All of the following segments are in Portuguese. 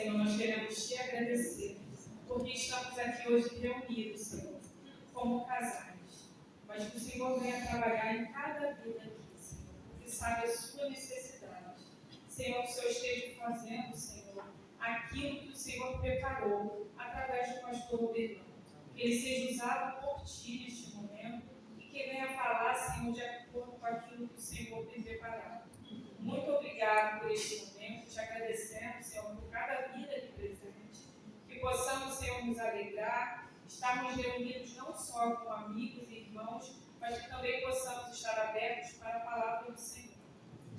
Senhor, nós queremos te agradecer, porque estamos aqui hoje reunidos, Senhor, como casais. Mas que o Senhor venha trabalhar em cada vida aqui, Senhor, porque sabe a sua necessidade. Senhor, que o Senhor esteja fazendo, Senhor, aquilo que o Senhor preparou através do pastor Berlão. Que ele seja usado por ti neste momento e que venha falar, Senhor, de acordo com aquilo que o Senhor tem preparado. Muito obrigado por este momento, te agradecendo, Senhor, por cada vida aqui presente. Que possamos, Senhor, nos alegrar, estarmos reunidos não só com amigos e irmãos, mas que também possamos estar abertos para a palavra do Senhor.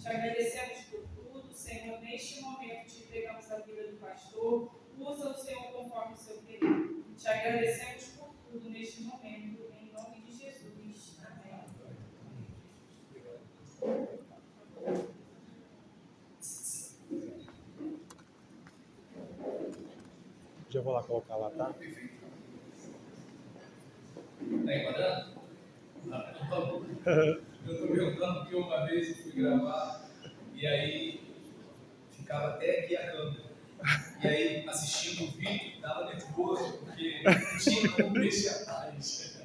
Te agradecemos por tudo, Senhor. Neste momento te entregamos a vida do pastor. Usa o Senhor conforme o seu querer. Te agradecemos por tudo neste momento, em nome de Jesus. Amém. Já vou lá colocar lá, tá? Tá enquadrando? Eu tô perguntando porque uma vez eu fui gravar e aí ficava até aqui a câmera. E aí, assistindo o vídeo, dava nervoso, porque não tinha como mexer atrás.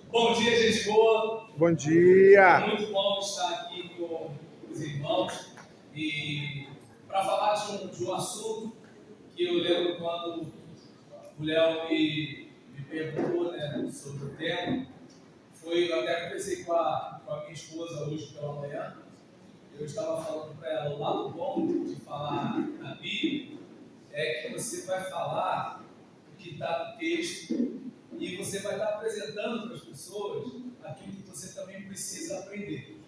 Bom dia, gente boa. Bom dia! Muito bom estar aqui com os irmãos e para falar de um assunto que eu lembro quando o Léo me perguntou, né, sobre o tema. Eu até conversei com a minha esposa hoje pela manhã. Eu estava falando para ela, o lado bom de falar na Bíblia é que você vai falar o que está no texto e você vai estar apresentando para as pessoas aquilo que você também precisa aprender.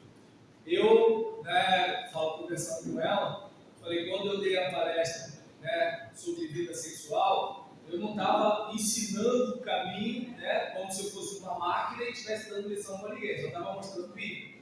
Eu, conversando com ela, falei, quando eu dei a palestra, né, sobre vida sexual, eu não estava ensinando o caminho, né, como se eu fosse uma máquina e estivesse dando lição para ninguém, só estava mostrando o caminho.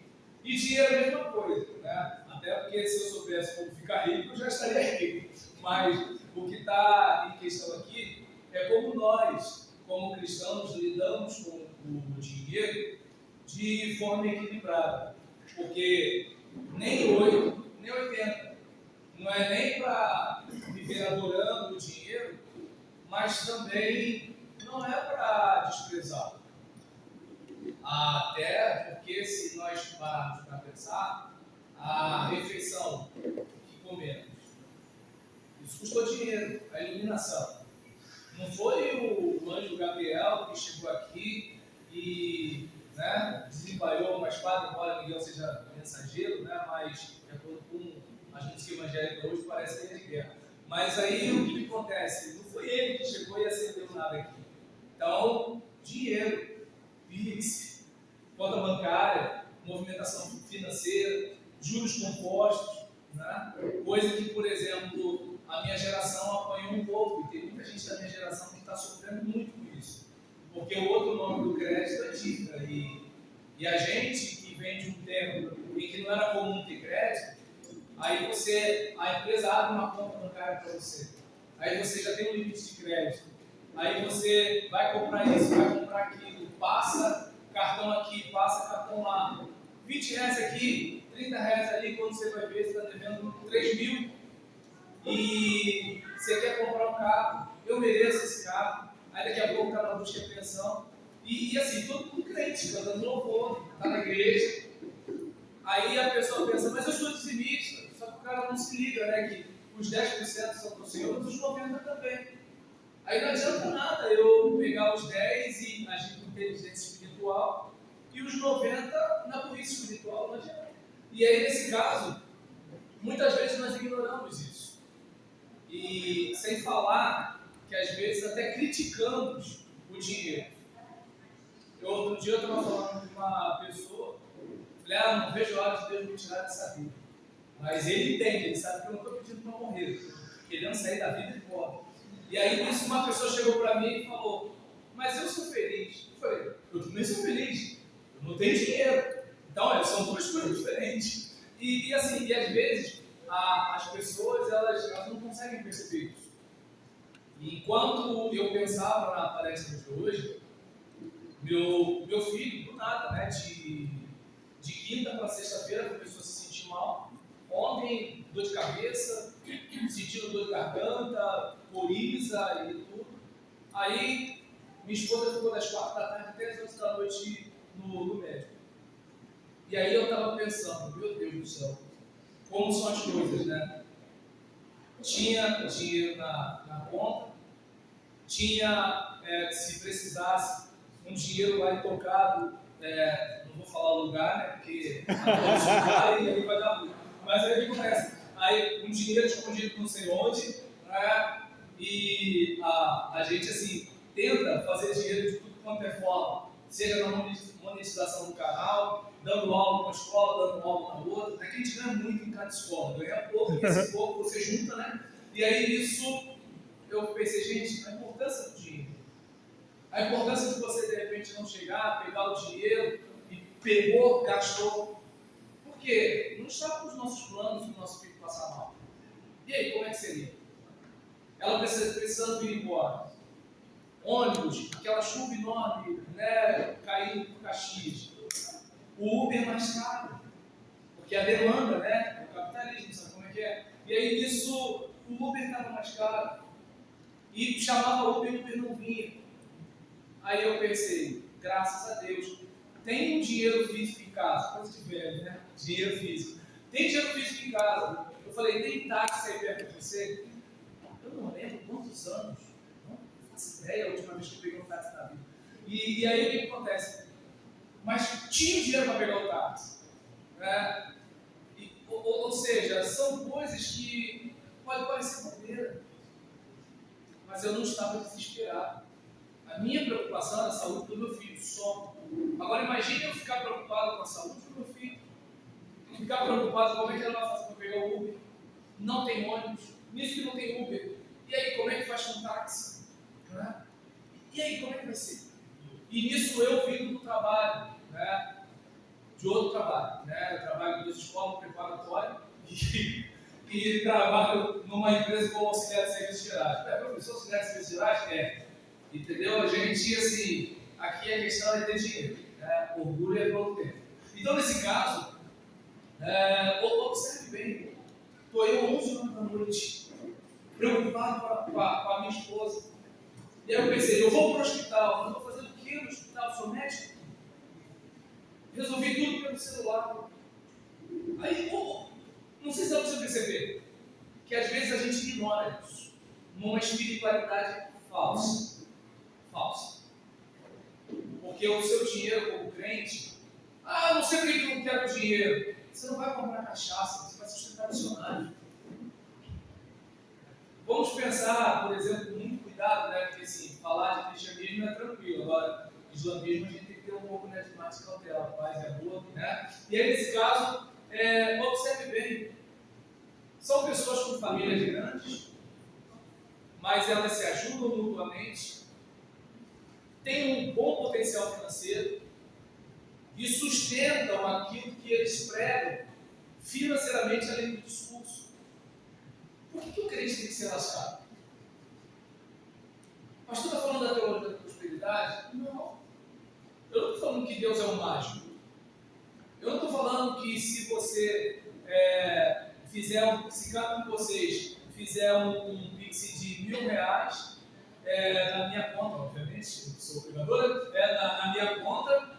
E dinheiro é a mesma coisa, né? Até porque se eu soubesse como ficar rico, eu já estaria rico. Mas o que está em questão aqui é como nós, como cristãos, lidamos com o dinheiro de forma equilibrada. Porque nem 8, nem 80. Não é nem para viver adorando o dinheiro, mas também não é para desprezá-lo. Até porque, se nós pararmos para pensar, a refeição que comemos, isso custou dinheiro, a iluminação. Não foi o anjo Gabriel que chegou aqui e, né, desembainhou uma espada, embora Miguel seja mensageiro, né, mas, de acordo com a música evangélica hoje, parece que é de guerra. Mas aí o que acontece? Não foi ele que chegou e acendeu nada aqui. Então, dinheiro, Pix, conta bancária, movimentação financeira, juros compostos, né? Coisa que, por exemplo, a minha geração apanhou um pouco, e tem muita gente da minha geração que está sofrendo muito com isso, porque o outro nome do crédito é dívida, e a gente que vem de um tempo em que não era comum ter crédito, aí a empresa abre uma conta bancária para você, aí você já tem um limite de crédito, aí você vai comprar isso, vai comprar aquilo, passa cartão aqui, passa cartão lá, R$20 aqui, R$30 ali, quando você vai ver, você está devendo 3 mil e você quer comprar um carro, eu mereço esse carro, aí daqui a pouco está na busca de pensão, e assim, todo mundo crente, cantando louvor, está na igreja, aí a pessoa pensa, mas eu sou dizimista, só que o cara não se liga, né, que os 10% são para o Senhor, mas os 90% também. Aí não adianta nada eu pegar os 10 e agir com inteligência espiritual e os 90 na burrice espiritual, não adianta. E aí, nesse caso, muitas vezes nós ignoramos isso. E sem falar que às vezes até criticamos o dinheiro. Outro dia eu estava falando com uma pessoa, falei, não vejo a hora de Deus me tirar dessa vida. Mas ele entende, ele sabe que eu não estou pedindo para morrer, querendo sair da vida de pobre. E aí, nisso, uma pessoa chegou para mim e falou, mas eu sou feliz. Eu falei, eu também sou feliz, eu não tenho dinheiro. Então, são duas coisas diferentes. E às vezes, as pessoas, elas não conseguem perceber isso. E enquanto eu pensava na palestra de hoje, meu filho, do nada, né, de quinta para sexta-feira, começou a se sentir mal. Ontem, dor de cabeça, sentindo dor de garganta. toda coriza e tudo. Aí minha esposa ficou das 4 da tarde até as 11 da noite no médico. E aí eu estava pensando, meu Deus do céu, como são as coisas, né? Tinha dinheiro na conta, tinha, se precisasse, um dinheiro lá intocado, não vou falar o lugar, né? Porque vamos lugar e aí vai dar ruim. Mas aí o que acontece? Aí um dinheiro escondido não sei onde, né? E a gente assim tenta fazer dinheiro de tudo quanto é forma, seja na monetização do canal, dando aula numa escola, dando aula na outra. Não é que a gente ganha muito em cada escola, ganha pouco, e esse pouco você junta, né? E aí nisso eu pensei, gente, a importância do dinheiro. A importância de você de repente não chegar, pegar o dinheiro e pegou, gastou. Por quê? Não está com os nossos planos do nosso filho passar mal. E aí, como é que seria? Ela precisando vir embora. Ônibus, aquela chuva enorme, né, caindo por Caxias. O Uber mais caro. Porque a demanda, né, o capitalismo, sabe como é que é? E aí, nisso, o Uber estava mais caro. E chamava Uber e o Uber não vinha. Aí eu pensei, graças a Deus, tem um dinheiro físico em casa, coisa de velho, né? Dinheiro físico. Tem dinheiro físico em casa. Eu falei, tem táxi aí perto de você? Eu não lembro quantos anos, não faço ideia a última vez que eu peguei um táxi na vida. E aí o que acontece? Mas tinha dinheiro para pegar o táxi. Né? Ou seja, são coisas que podem parecer bobeira, mas eu não estava desesperado. A minha preocupação era a saúde do meu filho, só. Agora imagine eu ficar preocupado com a saúde do meu filho. Ficar preocupado como é que ela vai fazer para pegar o Uber. Não tem ônibus, nisso que não tem Uber. E aí, como é que faz com táxi? Né? E aí, como é que vai ser? E nisso eu vindo do trabalho, né? De outro trabalho. Né? Eu trabalho em 2 escolas preparatórias e trabalho numa empresa como auxiliar de serviços gerais. Professor auxiliar de serviços gerais? Entendeu? A gente, assim, aqui a questão é ter dinheiro, né? Orgulho é pouco tempo. Então, nesse caso, observe bem, estou eu 11 horas da noite, preocupado com a minha esposa. E aí eu pensei, eu vou para o hospital, mas vou fazer o quê no hospital? Sou médico? Resolvi tudo pelo celular. Aí, não sei se dá para você perceber, que às vezes a gente ignora isso, numa espiritualidade falsa. Porque o seu dinheiro como crente, não sei por que eu não quero dinheiro. Você não vai comprar cachaça, você vai sustentar missionário. Vamos pensar, por exemplo, com muito cuidado, né? Porque assim, falar de cristianismo é tranquilo, agora, islamismo a gente tem que ter um pouco, né, de mais cautela, a paz é boa, né? E aí, nesse caso, observe bem, são pessoas com famílias grandes, mas elas se ajudam mutuamente, têm um bom potencial financeiro e sustentam aquilo que eles pregam financeiramente além do discurso. Por que o crente tem que ser lascado? O pastor está falando da teologia da prosperidade? Não. Eu não estou falando que Deus é um mágico. Eu não estou falando que se você se cada um de vocês fizer um pix de R$1.000, na minha conta, obviamente, eu sou pregadora, na minha conta,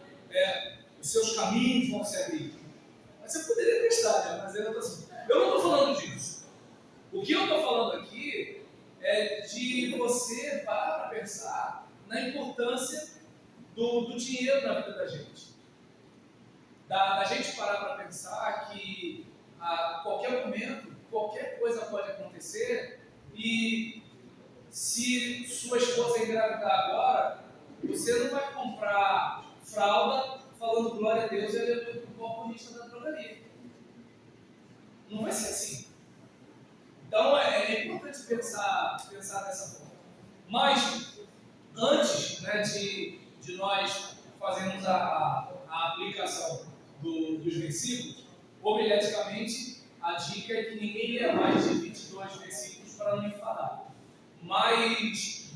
os seus caminhos vão se abrir. Mas você poderia testar, né? Mas eu não estou falando disso. O que eu estou falando aqui é de você parar para pensar na importância do dinheiro na vida da gente. Da gente parar para pensar que a qualquer momento, qualquer coisa pode acontecer e se sua esposa engravidar agora, você não vai comprar fralda falando glória a Deus e aleluia para o balconista da drogaria. Não vai ser assim. Então é importante pensar dessa forma. Mas antes, né, de nós fazermos a aplicação dos versículos, homileticamente, a dica é que ninguém leia mais de 22 versículos para não enfadar. Mas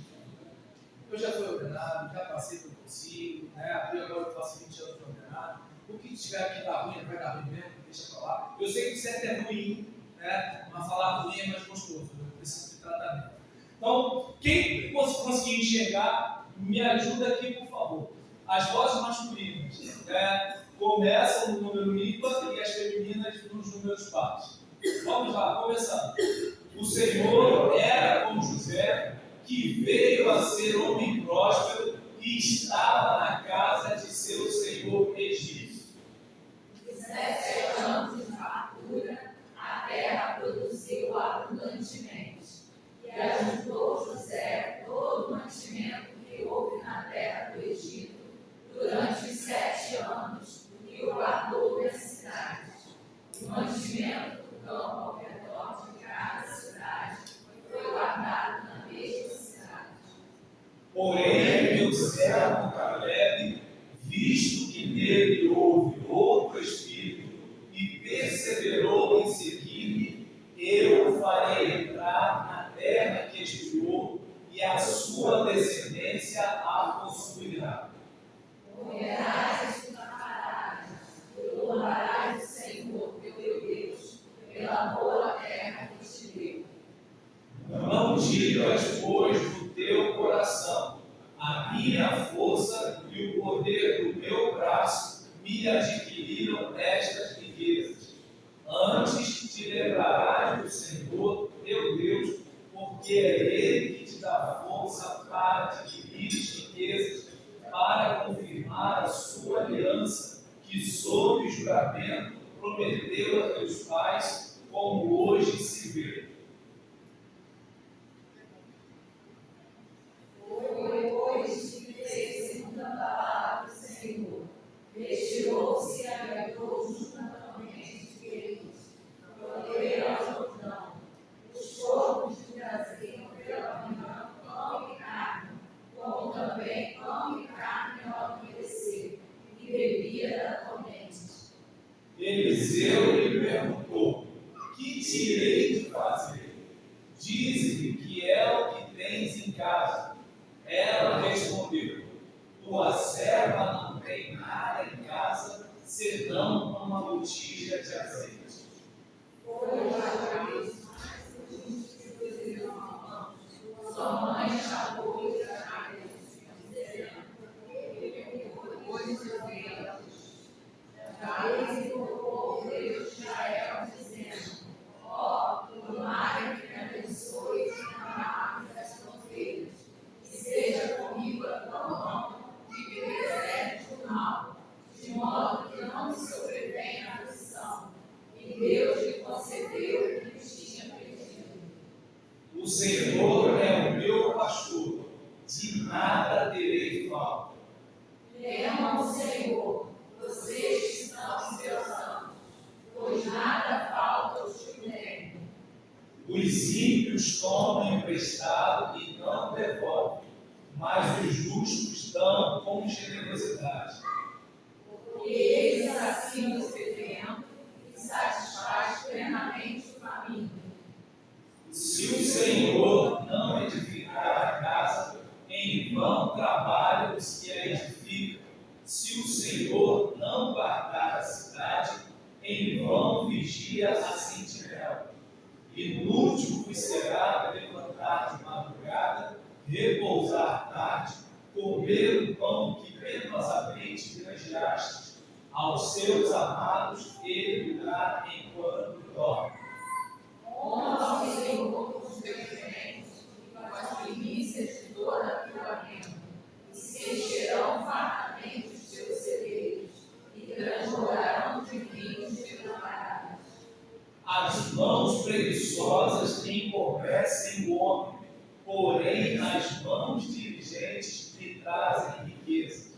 eu já fui ordenado, já passei pelo cursinho, né? Agora eu faço 20 anos de ordenado. O que tiver aqui dar ruim, vai dar ruim mesmo, deixa pra lá. Eu sei que o certo é ruim, né? Mas falar ruim é mais gostoso, eu preciso de tratamento. Então, quem conseguir enxergar, me ajuda aqui, por favor. As vozes masculinas começam no número ímpar e as femininas nos números pares. Vamos lá, começando. O Senhor era com José, que veio a ser homem próspero e estava na casa de seu senhor egípcio. 17 anos de fartura, a terra produziu abundantemente. E ajudou José todo o mantimento que houve na terra do Egito durante os 7 anos, e o guardou nas cidades. O mantimento do campo ao redor de cada cidade foi guardado na mesma cidade. Porém, meu servo Caleb, visto que nele houve outro espírito e perseverou em seguir-me, eu o farei entrar na terra que espiou, e a sua descendência a possuirá. Comerás e farás, e louvarás o Senhor teu Deus, pela boa terra que te deu. Não digas, pois, no teu coração, a minha força e o poder do meu braço me adquiriram estas riquezas. Antes te lembrarás do Senhor teu Deus, porque é Ele que te dá força para adquirir riquezas, para confirmar a sua aliança, que sob juramento prometeu a teus pais, como hoje se vê. Depois de fez segunda palavra do Senhor, retirou-se e agradou juntamente de eles, proteram ao Jordão. Os corpos lhe traziam pela manhã pão e carne, como também pão e carne ao amanhecer, e bebia naturalmente. Eliseu lhe perguntou: que te hei de fazer? Dize-me que é o que tens em casa. Ela respondeu: tua serva não tem nada em casa, senão uma botija de azeite. Sua mãe chamou-lhe de Israel, dizendo: Daí o Deus de Israel, dizendo: ó, tomara que me abençoe na margem das fronteiras, e seja comigo a tua mão, e me preserve do mal, de modo que não me sobrevenha a aflição. E Deus lhe concedeu o que lhe tinha pedido. O Senhor é o meu pastor, de nada terei falta. Temam o Senhor, vocês que estão em seus santos, pois nada falta aos que o temem. Os ímpios tomam emprestado e não devolvem, mas os justos dão com generosidade. Porque ele sacia o sedento e satisfaz plenamente o faminto. Se o Senhor não edificar a casa, em vão trabalham os que a edificam. Se o Senhor não guardar a cidade, em vão vigia a sentinela. Inútil vos será levantar de madrugada, repousar tarde, comer o pão que penosamente granjeastes. Aos seus amados ele dá enquanto dorme. Honra o Senhor com os teus bens e com as primícias de toda a tua renda, e se encherão fartamente os teus celeiros, e transbordarão de vinho os teus lagares. As mãos preguiçosas empobrecem o homem, porém as mãos diligentes lhe trazem riqueza.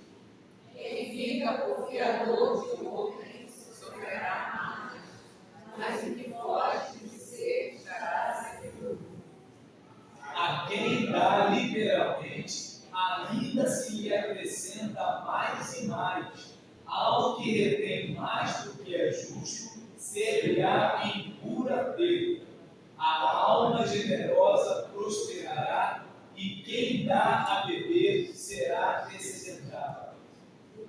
Quem fica por fiador de outrem sofrerá mal, mas o que foge de ser estará seguro. A quem dá liberalmente, ainda se lhe acrescenta mais e mais. Ao que retém mais do que é justo, ser-lhe-á em pura perda. A alma generosa prosperará, e quem dá a beber será desejado.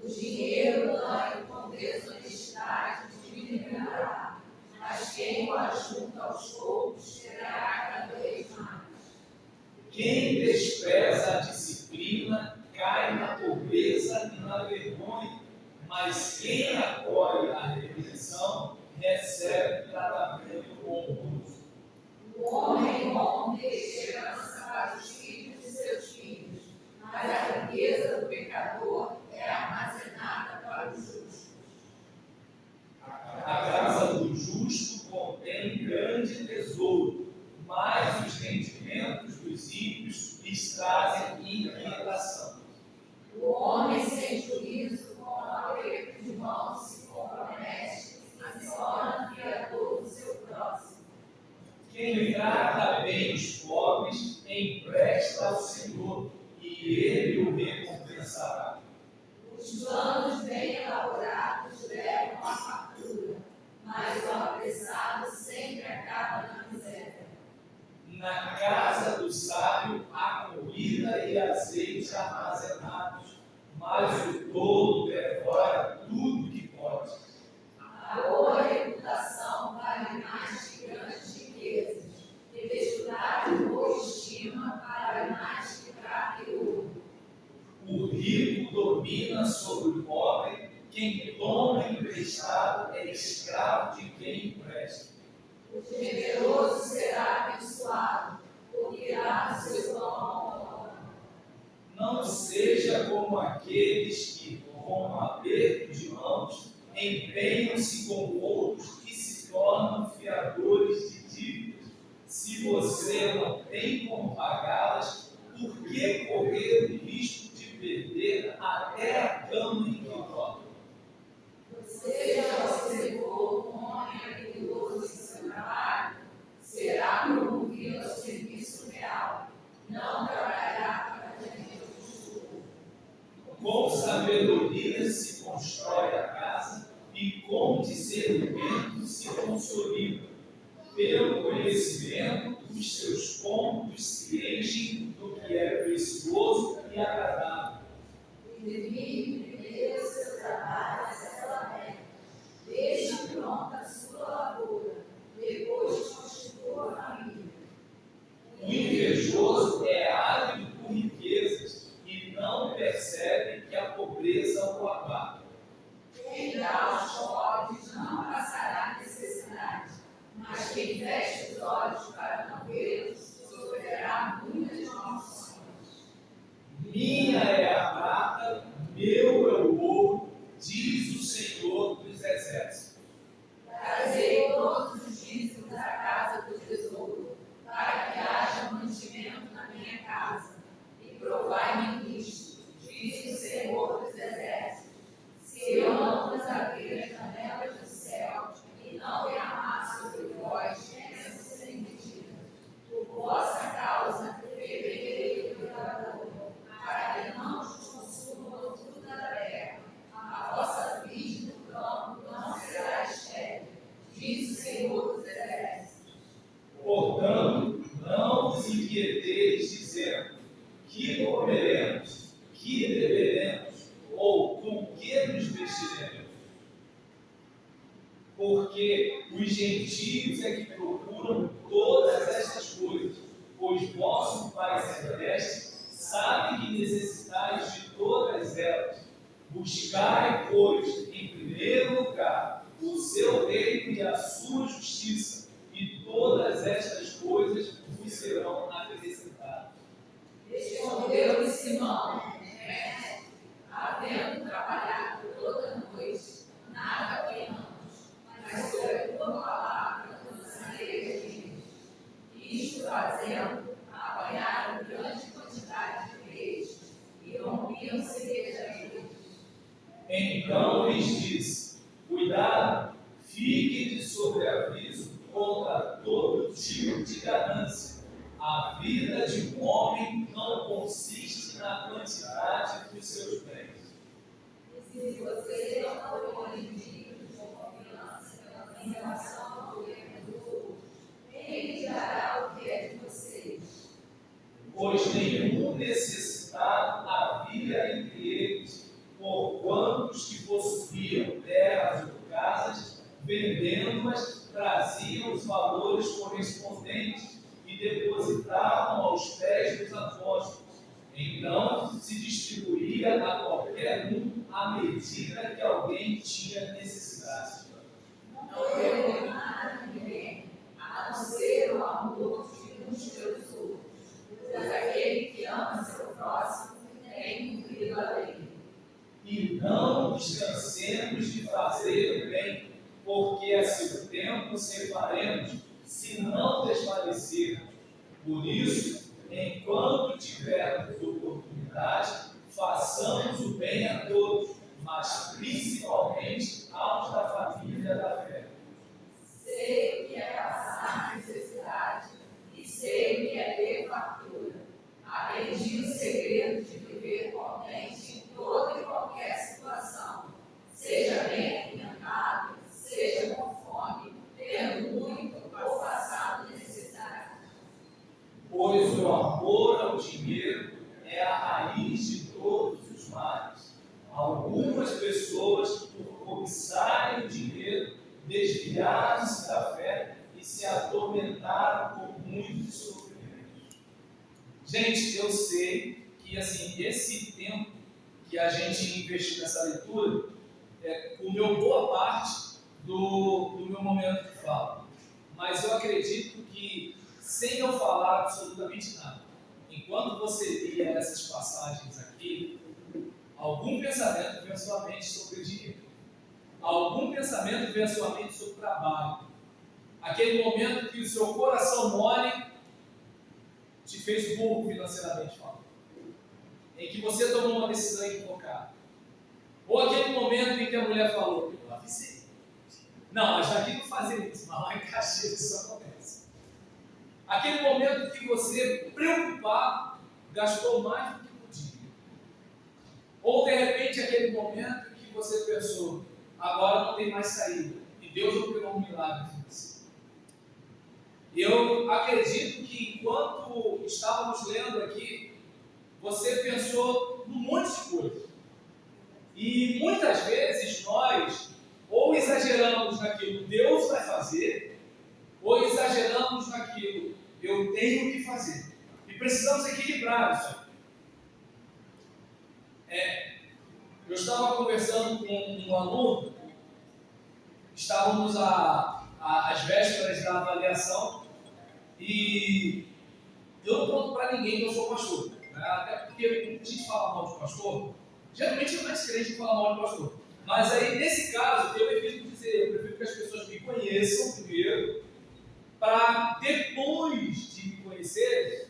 O dinheiro ganho com desonestidade diminuirá, mas quem o ajunta aos poucos terá cada vez mais. Quem despreza a disciplina cai na pobreza e na vergonha, mas quem acolhe a repreensão recebe tratamento honroso. O homem bom deixa herança para os filhos de seus filhos, mas a riqueza do pecador é armazenada para os justos. A casa do justo contém grande tesouro, mas os rendimentos dos ímpios lhes trazem inquietação. O homem sem juízo, com o aperto de mão, se compromete e se torna fiador do seu próximo. Quem trata bem os pobres empresta ao Senhor, e Ele o recompensará. Os planos bem elaborados levam à fartura, mas o apressado sempre acaba na miséria. Na casa do sábio há comida e azeite armazenados, mas o tolo devora tudo que pode. A boa reputação vale mais que grandes riquezas, e desfrutar de boa estima vale mais que prata e ouro. O rico domina sobre o pobre, quem toma emprestado é escravo de quem empresta. O generoso será abençoado, porque dá do seu pão. Não seja como aqueles que, com um aperto de mãos, empenham-se com outros e se tornam fiadores de dívidas. Se você não tem como pagá-las, por que correr o risco de perder até a cama em que dorme? Você já observou um homem habilidoso em seu trabalho? Será promovido ao serviço real, não trabalhará para diante do futuro. Com sabedoria se constrói a casa e com discernimento se consolida. Pelo conhecimento, os seus cômodos se enchem do que é precioso e agradável. Determine primeiro o seu trabalho a essa meta. Deixe pronta a sua lavoura, depois constitua a família. O invejoso é ávido por riquezas e não percebe que a pobreza o abate. Quem dá aos pobres não passará necessidade, mas quem fecha os olhos para não vê-los sofrerá muitas maldições. Minha é a prata, meu é o ouro, diz o Senhor dos Exércitos. Trazei todos os dízimos à casa do tesouro, para que haja mantimento na minha casa. E provai-me nisto, diz o Senhor dos Exércitos. Se eu não vos abrir as janelas do céu e não derramar sobre vós bênçãos sem medida, por vossa causa beberei do pecador, para que não vos consuma o fruto da terra. A vossa vide do campo não será estéril, diz o Senhor dos Exércitos. Portanto, não vos inquieteis dizendo: que comeremos, que beberemos, ou com que nos vestiremos? Porque os gentios é que procuram todas estas coisas, pois vosso Pai Celeste sabe que necessitais de todas elas. Buscai, pois, em primeiro lugar, o seu reino e a sua justiça, e todas estas coisas vos serão acrescentadas. Respondeu-lhe Simão, mestre, havendo trabalhado toda a noite, nada apanhamos, mas sobre a tua palavra lançarei as redes. Isto fazendo, apanharam grande quantidade de peixes e rompiam cerveja deles. Então lhes disse: cuidado, fique de sobreaviso contra todo tipo de ganância. A vida de um homem não consiste na quantidade dos seus bens. E se vocês não forem dignos de confiança em relação ao governo dos outros, quem lhes dará o que é de vocês? Pois nenhum necessitado havia entre eles, porquanto os que possuíam terras ou casas, vendendo-as, traziam os valores correspondentes e depositavam aos pés dos isso, enquanto tivermos oportunidade, façamos o bem a todos, mas principalmente aos da família da fé. Sei o que é passar necessidade e sei o que é ter fartura. Aprendi o segredo de viver contente em toda e qualquer situação, seja bem alimentado, seja com fome, tendo muito ou passado necessidade. Pois o amor ao dinheiro é a raiz de todos os males. Algumas pessoas, por cobiçarem o dinheiro, desviaram-se da fé e se atormentaram por muitos sofrimentos. Gente, eu sei que assim, esse tempo que a gente investiu nessa leitura comeu boa parte do meu momento de fala. Mas eu acredito que, sem eu falar absolutamente nada, enquanto você lia essas passagens aqui, algum pensamento veio à sua mente sobre dinheiro. Algum pensamento veio à sua mente sobre trabalho. Aquele momento que o seu coração mole te fez burro financeiramente falando. Em que você tomou uma decisão equivocada. Ou aquele momento em que a mulher falou, eu avisei. Não, mas aqui não fazia isso, mas lá em Caxias isso acontece. Aquele momento que você, preocupado, gastou mais do que podia. Ou de repente aquele momento que você pensou, agora não tem mais saída. E Deus operou um milagre em você. Eu acredito que enquanto estávamos lendo aqui, você pensou num monte de coisa. E muitas vezes nós ou exageramos naquilo que Deus vai fazer, ou exageramos naquilo que eu tenho que fazer. E precisamos equilibrar isso. Eu estava conversando com um aluno, estávamos às vésperas da avaliação, e eu não conto para ninguém que eu sou pastor, né? Até porque muita gente fala mal de pastor, geralmente é mais crente que fala mal de pastor. Mas aí, nesse caso, eu prefiro que as pessoas me conheçam primeiro, para depois de me conhecerem,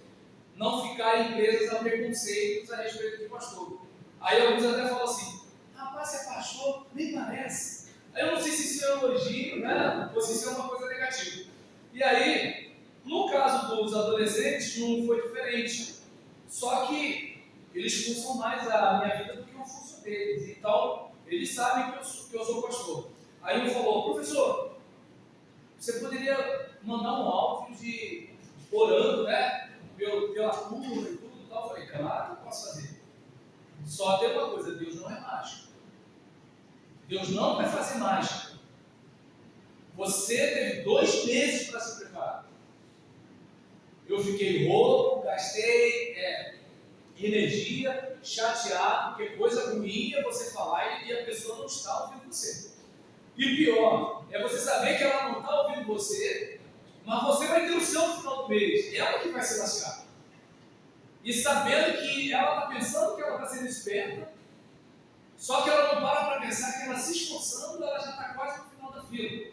não ficarem presas a preconceitos a respeito de pastor. Aí alguns até falam assim, rapaz, você é pastor? Nem parece. Aí eu não sei se isso é um elogio, né? Ou se isso é uma coisa negativa. E aí, no caso dos adolescentes, não foi diferente. Só que eles fuçam mais a minha vida do que eu fuço deles. Então, eles sabem que eu sou pastor. Aí um falou, professor, você poderia mandar um áudio de orando, né? Pela cura e tudo e tal. Eu falei, claro que eu posso fazer. Só tem uma coisa, Deus não é mágico. Deus não vai fazer mágica. Você teve 2 meses para se preparar. Eu fiquei rouco, gastei energia, chateado, porque coisa ruim é você falar e a pessoa não está ouvindo você. E pior, é você saber que ela não está ouvindo você, mas você vai ter o seu no final do mês. Ela que vai se lascar. E sabendo que ela está pensando que ela está sendo esperta, só que ela não para pensar que ela se esforçando, ela já está quase no final da fila.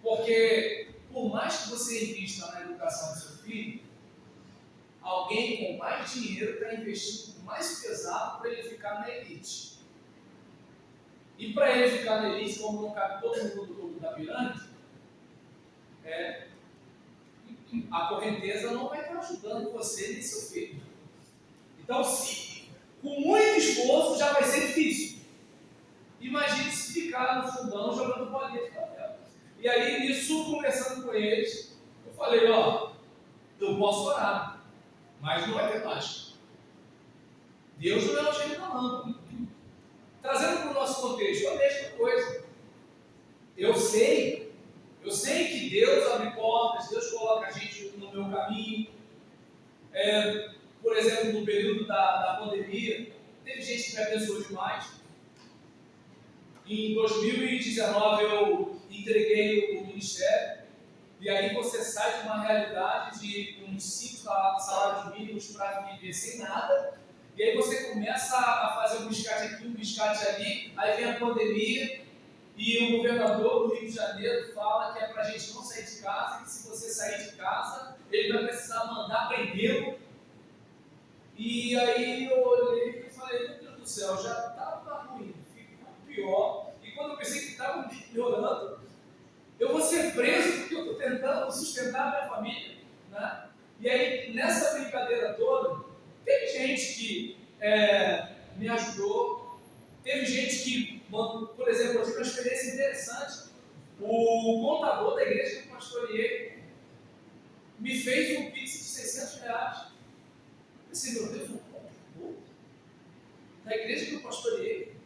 Porque, por mais que você invista na educação do seu filho, alguém com mais dinheiro está investindo mais pesado para ele ficar na elite. E para ele ficar na elite, como não cabe todo mundo do topo da pirâmide, a correnteza não vai estar ajudando você nem seu filho. Então, se com muito esforço já vai ser difícil. Imagine se ficar no fundão jogando bolinha de papel. E aí, nisso, conversando com eles, eu falei, ó, eu posso orar, mas não vai ter mágica. Deus não é o gênio da lâmpada. Trazendo para o nosso contexto, a mesma coisa. Eu sei que Deus abre portas, Deus coloca a gente no meu caminho. Por exemplo, no período da pandemia, teve gente que me abençoou demais. Em 2019 eu entreguei o ministério, e aí você sai de uma realidade de uns 5 salários mínimos para viver sem nada, e aí você começa a fazer um biscate aqui, um biscate ali, aí vem a pandemia, e o governador do Rio de Janeiro fala que é para a gente não sair de casa, que se você sair de casa, ele vai precisar mandar prendê-lo. E aí eu olhei e falei, meu Deus do céu, já estava ruim, ficou pior. E quando eu pensei que estava piorando, eu vou ser preso porque eu estou tentando sustentar a minha família. Né? E aí, nessa brincadeira toda, teve gente que me ajudou, teve gente que, por exemplo, eu tive uma experiência interessante. O contador da igreja que eu pastoreei me fez um pix de R$600. Eu pensei, meu Deus, um contador da igreja que eu pastoreei.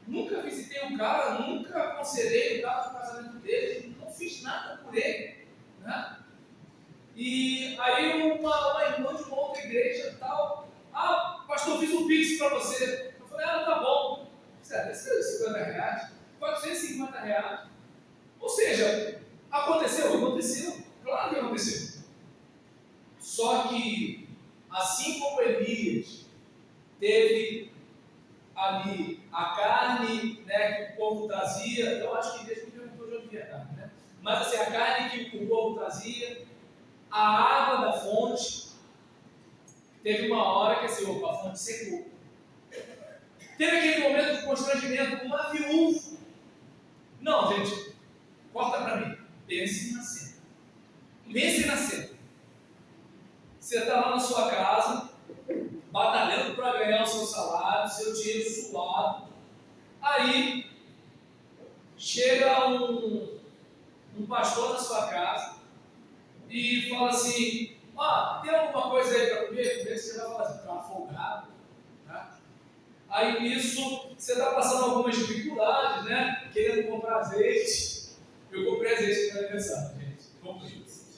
Nunca visitei o cara, nunca aconselhei o cara no casamento dele, não fiz nada por ele. Né? E aí uma irmã de uma outra igreja tal, pastor, fiz um pix para você. Eu falei, tá bom. R$50, R$450. Ou seja, aconteceu? Aconteceu. Claro que aconteceu. Só que, assim como Elias teve ali a carne, né, que o povo trazia, eu acho que Deus me perguntou de onde vinha a carne, né? Mas assim, a carne que o povo trazia, a água da fonte, teve uma hora que assim, a fonte secou. Teve aquele momento de constrangimento, uma viúva. Não, gente, corta para mim. Pense na cena. Pense na cena. Você está lá na sua casa, batalhando para ganhar o seu salário, seu dinheiro suado. Aí, chega um pastor na sua casa e fala assim, tem alguma coisa aí para comer? Você vai falar assim, está folgado. Tá? Aí, nisso, você está passando algumas dificuldades, né? Querendo comprar azeite. Eu comprei azeite no meu aniversário, gente.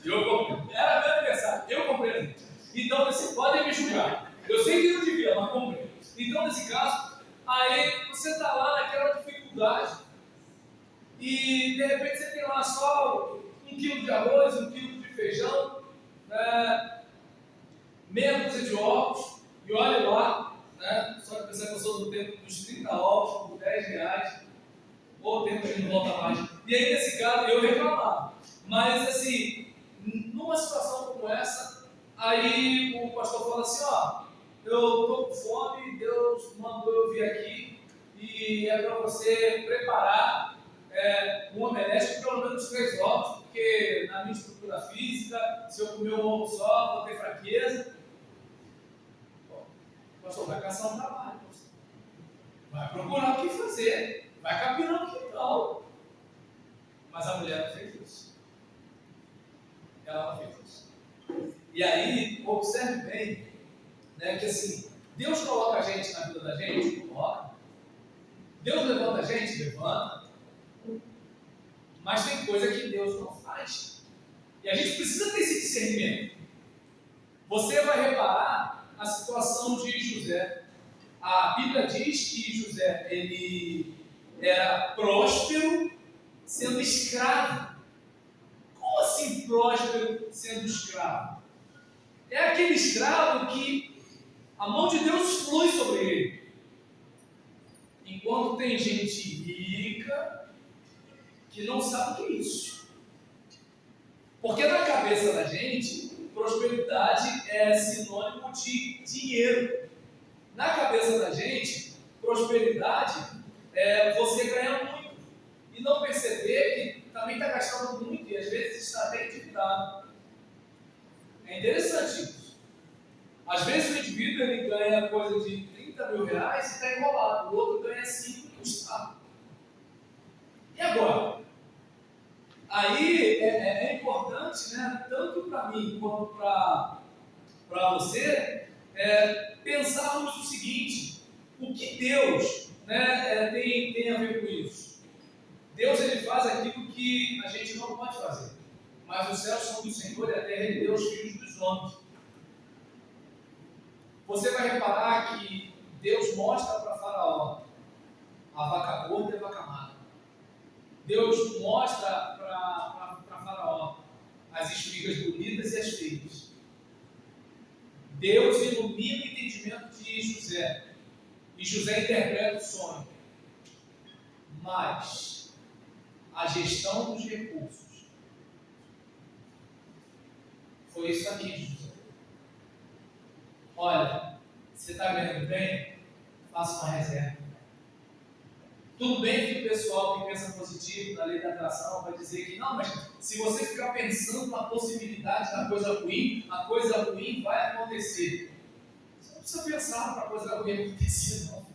Eu comprei. Era meu aniversário, eu comprei azeite. Então, vocês podem me julgar. Eu sei que não devia, mas comprei. Então, nesse caso, aí você está lá naquela dificuldade e, de repente, você tem lá só 1 quilo de arroz, 1 quilo de feijão, meia dúzia de ovos, e olha lá, né? Só que você passou no tempo dos 30 ovos por R$10, ou o tempo que não volta mais. E aí, nesse caso, eu reclamava. Mas, assim, numa situação como essa, aí o pastor fala assim, eu estou com fome, Deus mandou eu vir aqui, e é para você preparar um omelete com pelo menos 3 ovos, porque na minha estrutura física, se eu comer um ovo só, vou ter fraqueza. O pastor vai caçar um trabalho, vai procurar o que fazer, vai capinar o quintal. Mas a mulher não fez isso. Ela não fez isso. E aí, observe bem, né, que assim, Deus coloca a gente na vida da gente? Coloca. Deus levanta a gente? Levanta. Mas tem coisa que Deus não faz. E a gente precisa ter esse discernimento. Você vai reparar a situação de José. A Bíblia diz que José, ele era próspero sendo escravo. Como assim próspero sendo escravo? É aquele escravo que a mão de Deus flui sobre ele. Enquanto tem gente rica que não sabe o que é isso. Porque na cabeça da gente, prosperidade é sinônimo de dinheiro. Na cabeça da gente, prosperidade é você ganhar muito. E não perceber que também está gastando muito e às vezes está até endividado. É interessante isso. Às vezes o indivíduo ele ganha coisa de R$30 mil e está enrolado. O outro ganha 5 e está. E agora? Aí é importante, né, tanto para mim quanto para você, pensarmos o seguinte: o que Deus, né, tem a ver com isso? Deus ele faz aquilo que a gente não pode fazer. Mas os céus são do Senhor e a terra é de Deus, filhos dos homens. Você vai reparar que Deus mostra para Faraó a vaca gorda e a vaca magra. Deus mostra para Faraó as espigas bonitas e as feias. Deus ilumina o entendimento de José. E José interpreta o sonho. Mas a gestão dos recursos foi Foi isso aqui, Jesus. Olha, você está ganhando bem? Faça uma reserva. Tudo bem que o pessoal que pensa positivo na lei da atração vai dizer que não, mas se você ficar pensando na possibilidade da coisa ruim, a coisa ruim vai acontecer. Você não precisa pensar para a coisa ruim acontecer, não.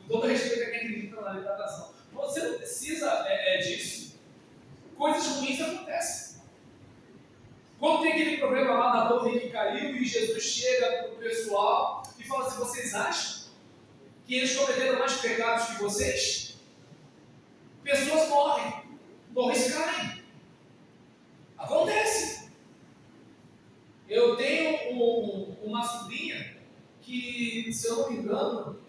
Com todo respeito a quem acredita na lei da atração. Você não precisa disso. Coisas ruins acontecem. Quando tem aquele problema lá da torre que caiu e Jesus chega para o pessoal e fala assim, vocês acham que eles cometeram mais pecados que vocês? Pessoas morrem, torres caem. Acontece. Eu tenho uma sobrinha que, se eu não me engano,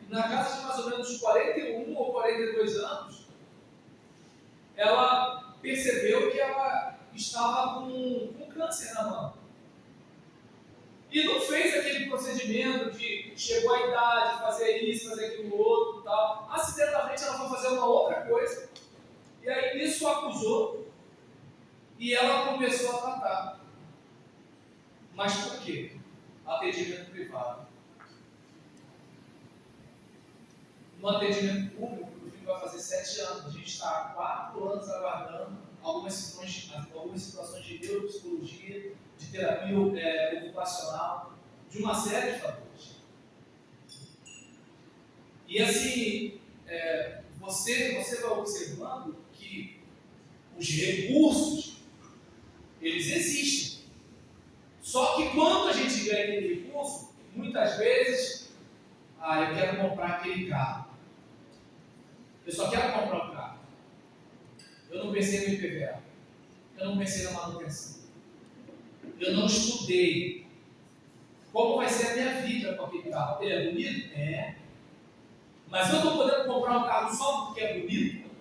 na casa de mais ou menos 41 ou 42 anos, ela percebeu que ela estava com câncer na mão. E não fez aquele procedimento de chegou a idade, fazer isso, fazer aquilo outro e tal. Acidentalmente ela foi fazer uma outra coisa. E aí isso acusou. E ela começou a tratar. Mas por quê? Atendimento privado. No atendimento público, o filho vai fazer 7 anos. A gente está há 4 anos aguardando algumas situações de neuropsicologia, de terapia ocupacional, de uma série de fatores. E assim, você vai observando que os recursos, eles existem. Só que quando a gente ganha aquele recurso, muitas vezes, eu quero comprar aquele carro. Eu só quero comprar um carro. Eu não pensei no IPVA. Eu não pensei na manutenção. Eu não estudei. Como vai ser a minha vida com aquele carro? Ele é bonito? É. Mas eu estou podendo comprar um carro só porque é bonito?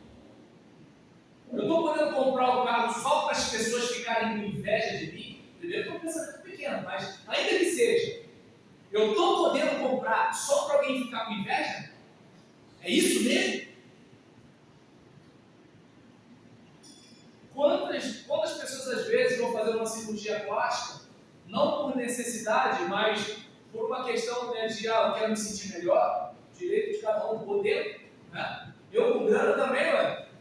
Eu estou podendo comprar um carro só para as pessoas ficarem com inveja de mim? Entendeu? É um pensamento pequeno, mas ainda que seja. Eu estou podendo comprar só para alguém ficar com inveja? É isso mesmo? Quantas pessoas às vezes vão fazer uma cirurgia plástica, não por necessidade, mas por uma questão de eu quero me sentir melhor, direito de cada um, poder, né? Eu com grana também,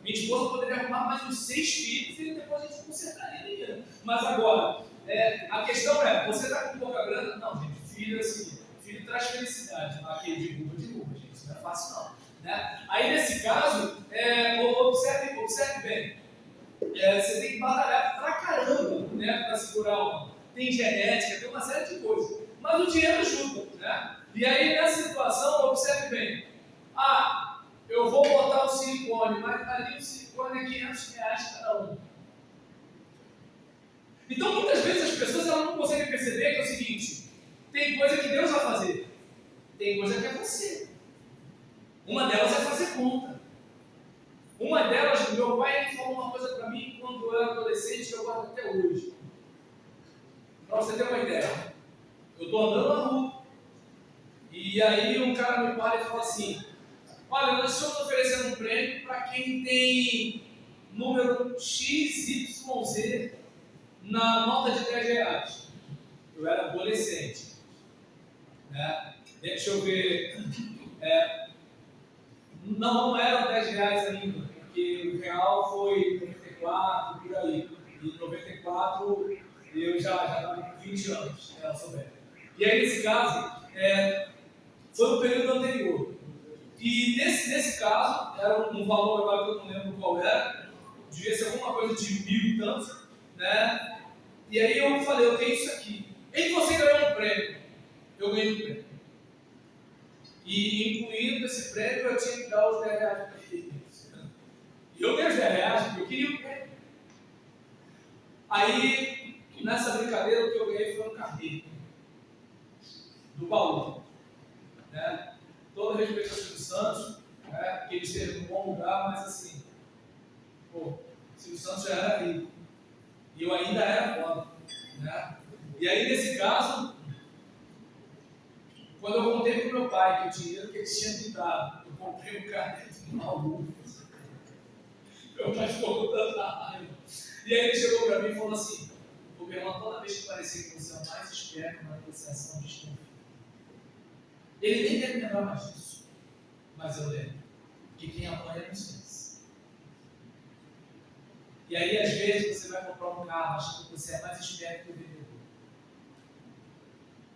minha esposa poderia arrumar mais uns 6 filhos e depois a gente consertaria. Mas agora, a questão você está com pouca grana? Não, gente, filho assim, filho traz felicidade, aqui de derruba, gente, isso não é fácil não. Né? Aí nesse caso, observe bem. Você tem que batalhar pra caramba, né, para segurar uma. Tem genética, tem uma série de coisas. Mas o dinheiro ajuda, né? E aí, nessa situação, observe bem. Eu vou botar o silicone, mas ali o silicone é R$500 cada um. Então, muitas vezes as pessoas elas não conseguem perceber que é o seguinte: tem coisa que Deus vai fazer, tem coisa que é você. Uma delas é fazer conta. Uma delas, meu pai ele falou uma coisa para mim quando eu era adolescente que eu guardo até hoje. Para você ter uma ideia, eu estou andando na rua e aí um cara me para e fala assim: olha, nós estamos oferecendo um prêmio para quem tem número XYZ na nota de R$10. Eu era adolescente. Né? Deixa eu ver. Não eram R$10 ainda, porque o real foi 94, por aí. E em 94 eu já estava com 20 anos, eu sou velho. E aí, nesse caso, foi no período anterior. E nesse caso, era um valor agora que eu não lembro qual era, devia ser alguma coisa de 1.000 e tantos, né? E aí eu falei, eu tenho isso aqui. E você ganhou um prêmio. Eu ganhei um prêmio. E incluindo esse prêmio, eu tinha que dar os R$10 para ele. E eu dei os R$10 porque eu queria o prêmio. Aí, nessa brincadeira, o que eu ganhei foi um carrinho do baú. Né? Todo respeito ao Silvio Santos, né? Que ele esteve num bom lugar, mas assim, o Silvio Santos já era rico. E eu ainda era pobre. Né? E aí, nesse caso, quando eu contei para o meu pai que o dinheiro que ele tinha me dado, eu comprei um carro do maluco. Meu pai ficou com tanta raiva. E aí ele chegou para mim e falou assim: o Berlão, toda vez que parecia que você é o mais esperto na negociação, desconfia. Ele nem deve lembrar mais disso, mas eu lembro que quem apanha não esquece. E aí, às vezes, você vai comprar um carro achando que você é mais esperto que o vendedor.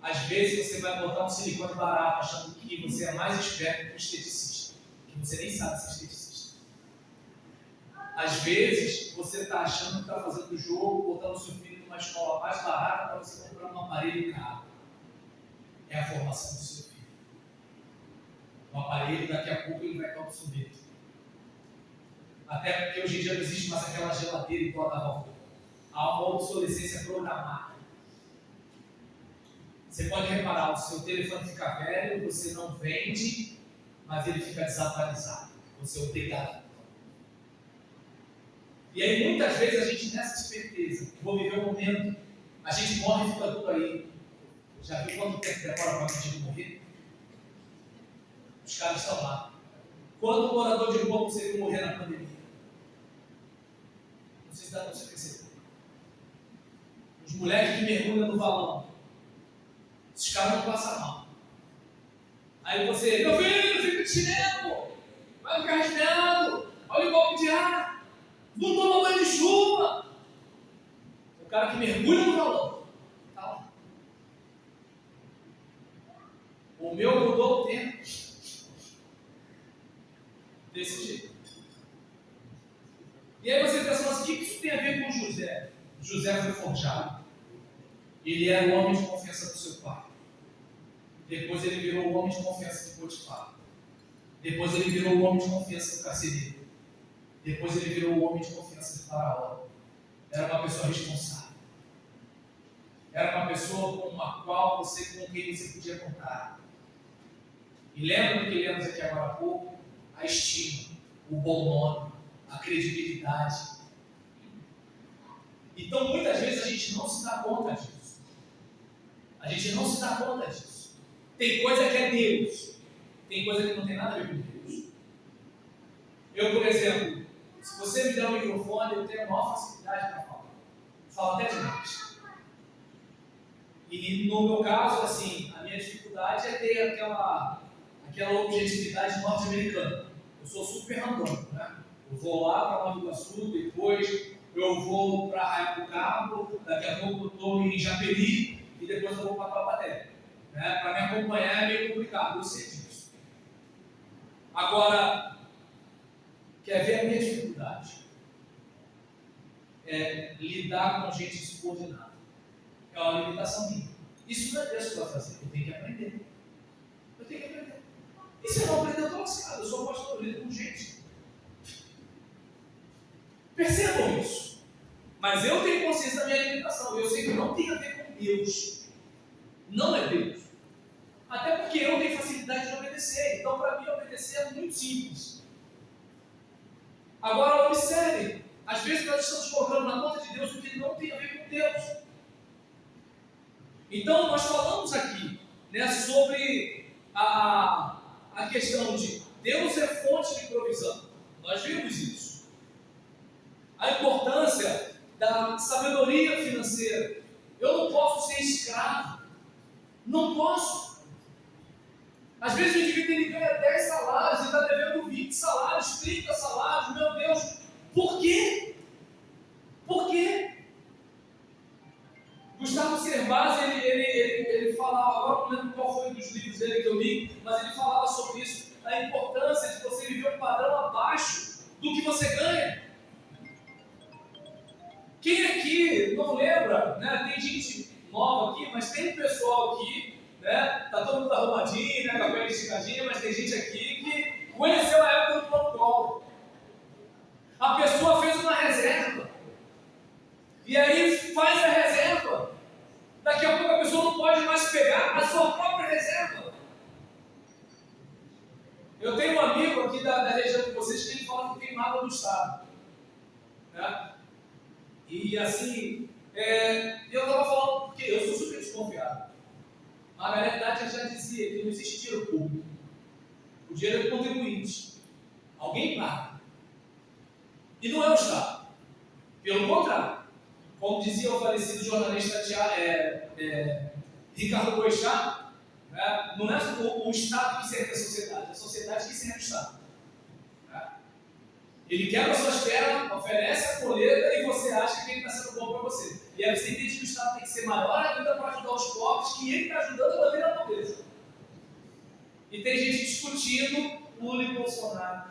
Às vezes, você vai botar um silicone barato achando que você é mais esperto que o esteticista, que você nem sabe se é esteticista. Às vezes, você está achando que está fazendo o jogo, botando o seu filho numa escola mais barata para você comprar um aparelho caro. É a formação do seu filho. O aparelho, daqui a pouco, ele vai estar obsoleto. Até porque hoje em dia não existe mais aquela geladeira igual a da vovó. Há uma obsolescência programada. Você pode reparar, o seu telefone fica velho, você não vende, mas ele fica desatualizado. Você é obrigado. E aí, muitas vezes, a gente, nessa esperteza, vou viver um momento, a gente morre e fica tudo aí. Já viu quanto tempo demora para a gente morrer? Os caras estão lá. Quanto morador de rua você viu morrer na pandemia? Não sei se dá para você perceber. Os moleques que mergulham no valão. Esses caras não passam mal. Aí você, meu filho, fica de chinelo, vai ficar respirando, olha o golpe de ar, não toma banho de chuva. O cara que mergulha no valão, tá lá. O meu mudou o tempo. Desse jeito. E aí você pensa, mas o que isso tem a ver com José? José foi forjado. Ele era o homem de confiança do seu pai. Depois ele virou o homem de confiança de Potifar. Depois ele virou o homem de confiança do carcereiro. Depois ele virou o homem de confiança de Faraó. Era uma pessoa responsável. Era uma pessoa com quem você podia contar. E lembra do que lemos aqui agora há pouco? A estima, o bom nome, a credibilidade. Então, muitas vezes a gente não se dá conta disso. A gente não se dá conta disso. Tem coisa que é Deus, tem coisa que não tem nada a ver com Deus. Eu, por exemplo, se você me der um microfone, eu tenho a maior facilidade para falar. Falo até demais. E no meu caso, assim, a minha dificuldade é ter aquela objetividade norte-americana. Eu sou super randômico, né? Eu vou lá para Nova Iguaçu, depois eu vou para Arraial do Cabo, daqui a pouco eu estou em Japeri e depois eu vou para Taubaté. Né? Para me acompanhar é meio complicado, eu sei disso. Agora, quer ver a minha dificuldade? É lidar com gente subordinada. É uma limitação minha. Isso não é Deus que vai fazer, eu tenho que aprender. Eu tenho que aprender. E se eu não aprender, eu estou lascado. Eu sou pastor, eu lido com gente. Percebam isso. Mas eu tenho consciência da minha limitação. Eu sei que não tem a ver com Deus. Não é Deus. Até porque eu tenho facilidade de obedecer. Então, para mim, obedecer é muito simples. Agora, observem. Às vezes, nós estamos colocando na conta de Deus o que não tem a ver com Deus. Então, nós falamos aqui, né, sobre a questão de Deus é fonte de provisão. Nós vimos isso. A importância da sabedoria financeira. Eu não posso ser escravo. Não posso. Às vezes o indivíduo ele ganha 10 salários e está devendo 20 salários, 30 salários. Meu Deus, por quê? Por quê? Gustavo Cerbasi, ele falava, agora não lembro qual foi um dos livros dele que eu li, mas ele falava sobre isso, a importância de você viver um padrão abaixo do que você ganha. Quem aqui não lembra, né? Tem gente nova aqui, mas tem pessoal aqui, né? Tá todo mundo arrumadinho, né? Com a pele esticadinha, mas tem gente aqui que conheceu a época do protocolo. A pessoa fez uma reserva. E aí faz a reserva. Daqui a pouco a pessoa não pode mais pegar a sua própria reserva. Eu tenho um amigo aqui da região de vocês que ele fala que tem mágoa do Estado. Né? E assim, eu estava falando, porque eu sou super desconfiado. Margareth Thatcher já dizia que não existe dinheiro público. O dinheiro é do contribuinte. Alguém paga. E não é o Estado. Pelo contrário, como dizia o falecido jornalista Ricardo Boechat, né, não é o Estado que serve a sociedade que serve o Estado. Né? Ele quebra suas pernas, oferece a colheita e você acha que ele está sendo bom para você. E aí você entende que o Estado tem que ser maior ainda para ajudar os pobres, que ele está ajudando a manter a pobreza. E tem gente discutindo Lula e Bolsonaro.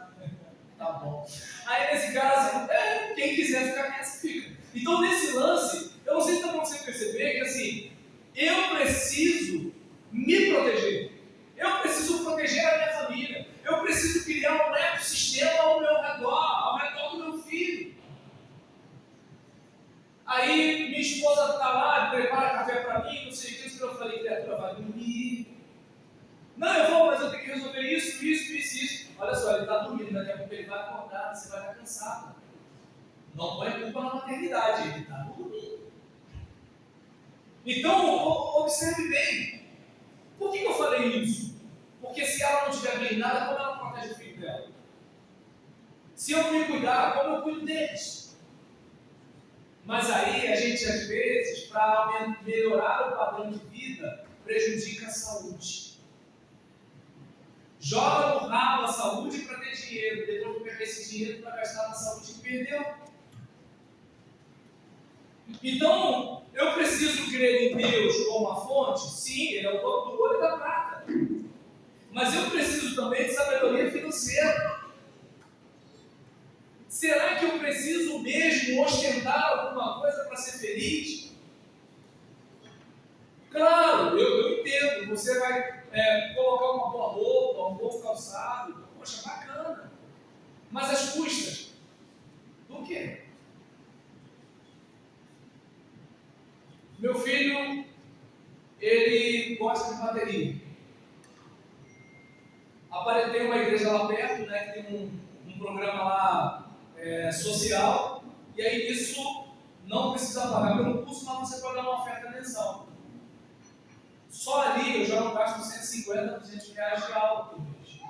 Tá bom. Aí nesse caso, quem quiser ficar nessa, fica. Então nesse lance, eu não sei se dá para você perceber que assim, eu preciso me proteger. Eu preciso proteger a minha família. Eu preciso criar um ecossistema ao meu redor, ao redor do meu filho. Aí minha esposa está lá, prepara café para mim, não sei o que, eu falei, criatura, vai dormir. Não, eu vou, mas eu tenho que resolver isso. Olha só, ele está dormindo, daqui a pouco ele vai acordar, você vai estar cansado. Não põe culpa na maternidade, ele está dormindo. Então, observe bem. Por que eu falei isso? Porque se ela não estiver blindada, como ela protege o filho dela? Se eu não me cuidar, como eu cuido deles? Mas aí a gente, às vezes, para melhorar o padrão de vida, prejudica a saúde. Joga no rabo a saúde para ter dinheiro, depois de pegar esse dinheiro para gastar na saúde que perdeu. Então, eu preciso crer em Deus como a fonte? Sim, Ele é o dono do ouro e da prata. Mas eu preciso também de sabedoria financeira. Será que eu preciso mesmo ostentar alguma coisa para ser feliz? Claro, eu entendo. Você vai colocar uma boa roupa, um bom calçado. Poxa, bacana. Mas as custas do quê? Meu filho, ele gosta de bateria. Tem uma igreja lá perto, né, que tem um programa lá social, e aí isso não precisa pagar pelo curso, mas você pode dar uma oferta mensal. Só ali eu já não gasto 150, 200 reais de aula por mês.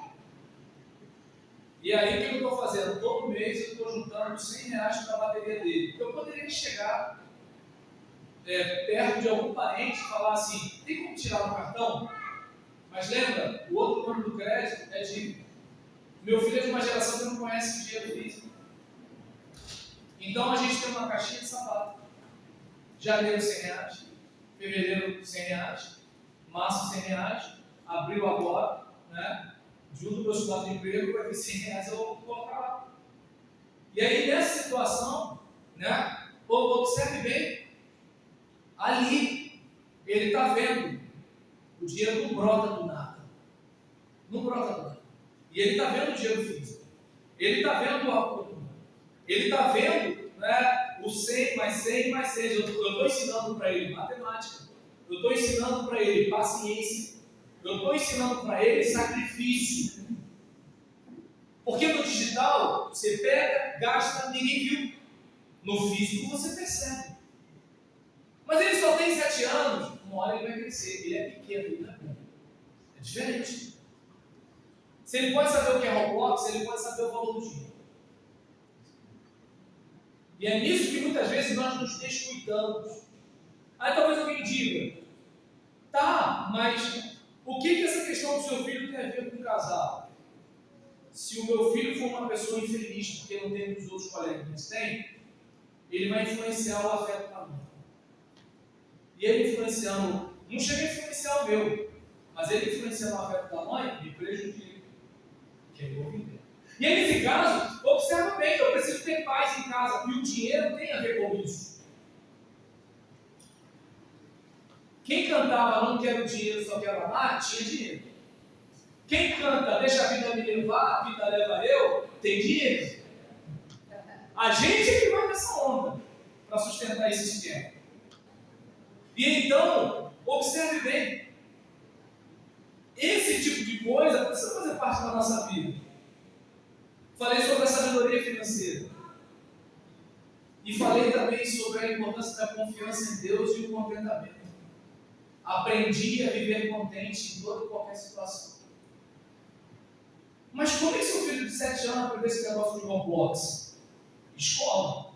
E aí o que eu estou fazendo? Todo mês eu estou juntando 100 reais para a bateria dele. Eu poderia chegar perto de algum parente e falar assim, tem como tirar no cartão? Mas lembra, o outro nome do crédito é dívida. Meu filho é de uma geração que não conhece o dinheiro físico. Então a gente tem uma caixinha de sapato. Janeiro 100 reais, fevereiro 100 reais, março 100 reais, abril agora, né? Junto meus 4 empregos, vai ter 100 reais, eu vou colocar lá. E aí nessa situação, né? Observe bem, ali ele está vendo. O dinheiro não brota do nada. Não brota do nada. E ele está vendo o dinheiro físico. Ele está vendo o acúmulo. Ele está vendo, né, o 100 mais 100 mais 100. Eu estou ensinando para ele matemática. Eu estou ensinando para ele paciência. Eu estou ensinando para ele sacrifício. Porque no digital, você pega, gasta, ninguém viu. No físico, você percebe. Mas ele só tem 7 anos. Uma hora ele vai crescer, ele é pequeno, ele não é bom. É diferente. Se ele pode saber o que é Roblox, ele pode saber o valor do dinheiro. E é nisso que muitas vezes nós nos descuidamos. Aí talvez alguém diga, tá, mas o que essa questão do seu filho tem a ver com o casal? Se o meu filho for uma pessoa infeliz, porque não tem o que os outros colegas têm, ele vai influenciar o afeto da mãe. E ele influenciando, não chega a influenciar o meu, mas ele influenciando o afeto da mãe, me prejudica. Que aí eu vou vender. E aí, nesse caso, observa bem, eu preciso ter paz em casa, e o dinheiro tem a ver com isso. Quem cantava não quero dinheiro, só quero amar, tinha dinheiro. Quem canta deixa a vida me levar, a vida leva eu, tem dinheiro. A gente é que vai nessa onda para sustentar esse esquema. E então, observe bem, esse tipo de coisa precisa fazer parte da nossa vida. Falei sobre a sabedoria financeira. E falei também sobre a importância da confiança em Deus e o contentamento. Aprendi a viver contente em toda e qualquer situação. Mas como é que seu filho de 7 anos aprendeu esse negócio de Roblox? Escola.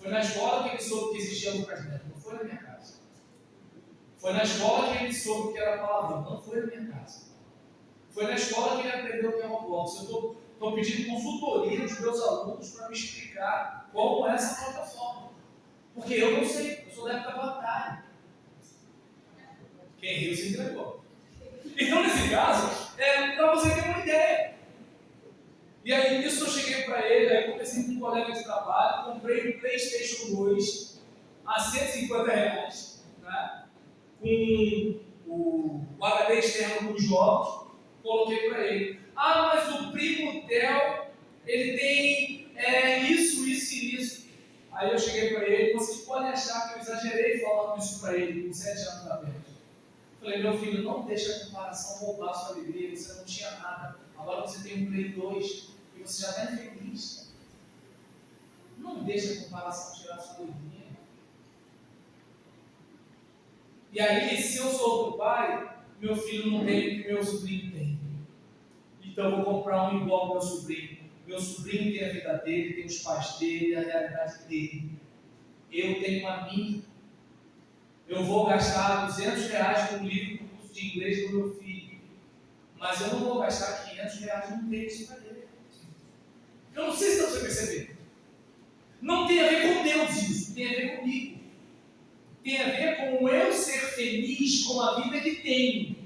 Foi na escola que ele soube que existia Lucas Neto, não foi na minha casa. Foi na escola que ele soube que era palavrão, não foi na minha casa. Foi na escola que ele aprendeu o que é Roblox. Eu estou pedindo consultoria dos meus alunos para me explicar como é essa plataforma. Porque eu não sei, eu sou da época do Atari. Quem riu se entregou. Então, nesse caso, para você ter uma ideia. E aí, nisso eu cheguei para ele, aí comecei com um colega de trabalho, comprei um PlayStation 2 a R$150, né? Com o HD externo dos jogos, coloquei para ele. Ah, mas o primo Theo, ele tem isso e isso. Aí eu cheguei para ele, vocês podem achar que eu exagerei falando isso para ele, com 7 anos da frente. Falei, meu filho, não deixe a comparação roubar a sua alegria, você não tinha nada. Agora você tem um Play 2 e você já está feliz. Não deixe a comparação tirar a sua alegria. E aí, se eu sou o pai, meu filho não tem o que meu sobrinho tem. Então eu vou comprar um igual ao meu sobrinho. Meu sobrinho tem a vida dele, tem os pais dele, a realidade dele. Eu tenho a minha. Eu vou gastar R$200 com um livro do curso de inglês do meu filho. Mas eu não vou gastar R$500 num tênis para ele. Eu não sei se você perceber. Não tem a ver com Deus isso, tem a ver comigo. Tem a ver com eu ser feliz com a vida que tenho.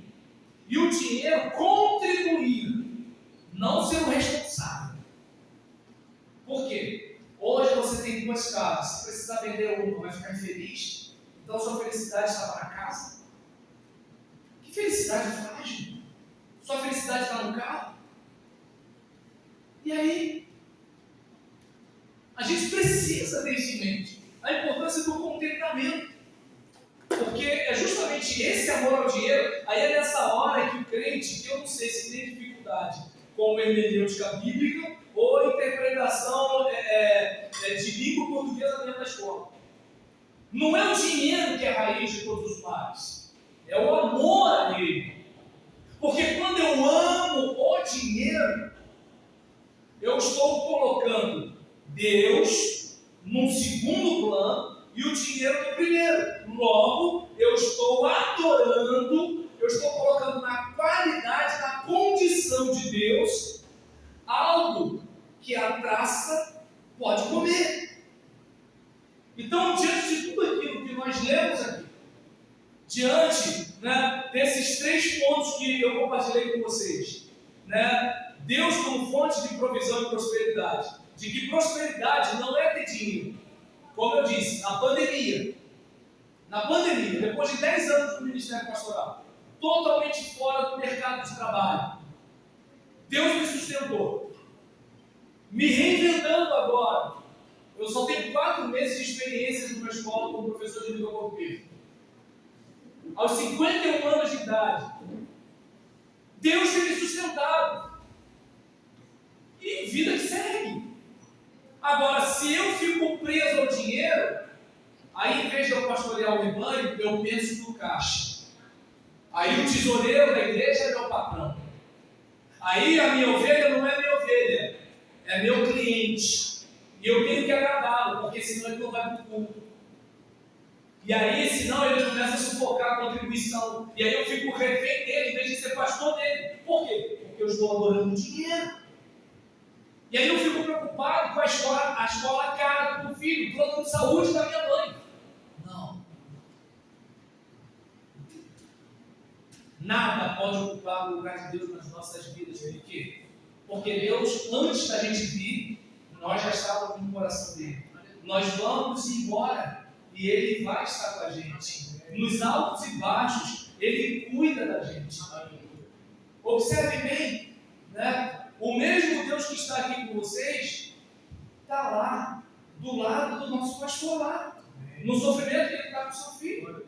E o dinheiro contribuir, não ser o responsável. Por quê? Hoje você tem 2 casas, se precisar vender uma, vai ficar infeliz? Então sua felicidade estava na casa? Que felicidade frágil! Sua felicidade está no carro? E aí? A gente precisa ter isso em mente. A importância do contentamento. Porque é justamente esse amor ao dinheiro, aí é nessa hora que o crente, que eu não sei se tem dificuldade com hermenêutica bíblica ou interpretação de língua portuguesa dentro da escola. Não é o dinheiro que é a raiz de todos os males, é o amor a ele. Porque quando eu amo o dinheiro, eu estou colocando Deus num segundo plano e o dinheiro no primeiro. Logo, eu estou adorando, eu estou colocando na qualidade, na condição de Deus, algo que a traça pode comer. Então, diante de tudo aquilo que nós lemos aqui, diante desses 3 pontos que eu compartilhei com vocês, Deus como fonte de provisão e prosperidade, de que prosperidade não é ter dinheiro. Como eu disse, na pandemia, depois de 10 anos no Ministério Pastoral, totalmente fora do mercado de trabalho, Deus me sustentou, me reinventando agora. Eu só tenho 4 meses de experiência numa escola como professor de língua portuguesa. Aos 51 anos de idade, Deus tem me sustentado. E vida que segue. Agora, se eu fico preso ao dinheiro, aí em vez de eu pastorear o rebanho, eu penso no caixa. Aí o tesoureiro da igreja é meu patrão. Aí a minha ovelha não é minha ovelha, é meu cliente. E eu tenho que agradá-lo, porque senão ele não vai para o culto. E aí, senão ele começa a sufocar a contribuição. E aí eu fico refém dele, em vez de ser pastor dele. Por quê? Porque eu estou adorando dinheiro. E aí eu fico preocupado com a escola cara do filho, o plano de saúde da minha mãe. Não. Nada pode ocupar o lugar de Deus nas nossas vidas. Por quê? Porque Deus, antes da gente vir, nós já estávamos no coração dele. Nós vamos embora e ele vai estar com a gente. Nos altos e baixos, ele cuida da gente. Observe bem, o mesmo Deus que está aqui com vocês, está lá, do lado do nosso pastor lá, no sofrimento que ele está com o seu filho.